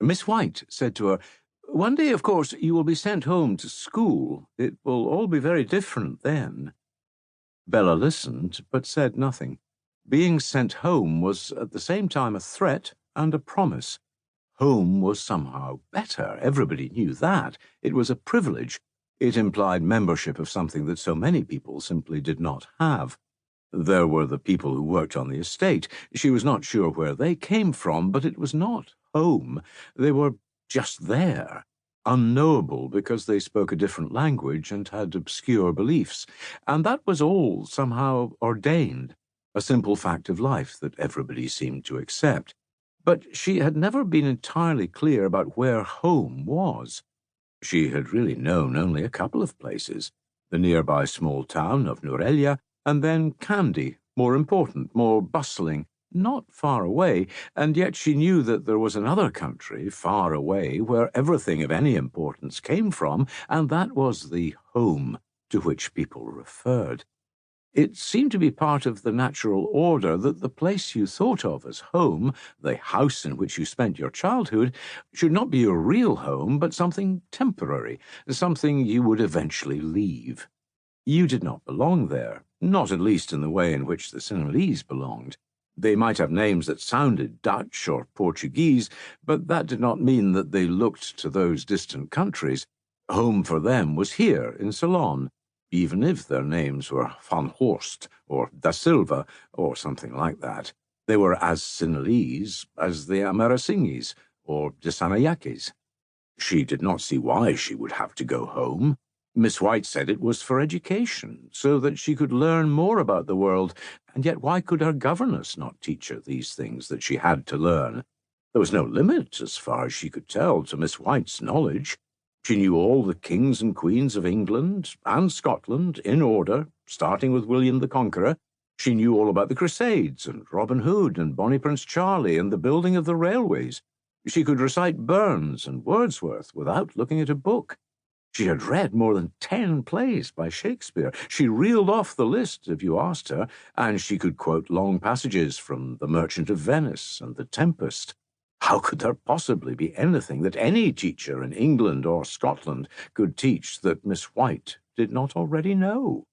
Miss White said to her, "One day, of course, you will be sent home to school. It will all be very different then." Bella listened, but said nothing. Being sent home was at the same time a threat and a promise. Home was somehow better. Everybody knew that. It was a privilege. It implied membership of something that so many people simply did not have. There were the people who worked on the estate. She was not sure where they came from, but it was not home. They were just there, unknowable because they spoke a different language and had obscure beliefs. And that was all somehow ordained, a simple fact of life that everybody seemed to accept. But she had never been entirely clear about where home was. She had really known only a couple of places, the nearby small town of Nurelia, and then Kandy, more important, more bustling, not far away, and yet she knew that there was another country far away where everything of any importance came from, and that was the home to which people referred. It seemed to be part of the natural order that the place you thought of as home, the house in which you spent your childhood, should not be your real home, but something temporary, something you would eventually leave. You did not belong there, not at least in the way in which the Sinhalese belonged. They might have names that sounded Dutch or Portuguese, but that did not mean that they looked to those distant countries. Home for them was here in Ceylon, even if their names were Van Horst or Da Silva or something like that. They were as Sinhalese as the Amarasingis or the Sanayakis. She did not see why she would have to go home. Miss White said it was for education, so that she could learn more about the world, and yet why could her governess not teach her these things that she had to learn? There was no limit, as far as she could tell, to Miss White's knowledge. She knew all the kings and queens of England and Scotland in order, starting with William the Conqueror. She knew all about the Crusades and Robin Hood and Bonnie Prince Charlie and the building of the railways. She could recite Burns and Wordsworth without looking at a book. She had read more than 10 plays by Shakespeare. She reeled off the list if you asked her, and she could quote long passages from The Merchant of Venice and The Tempest. How could there possibly be anything that any teacher in England or Scotland could teach that Miss White did not already know?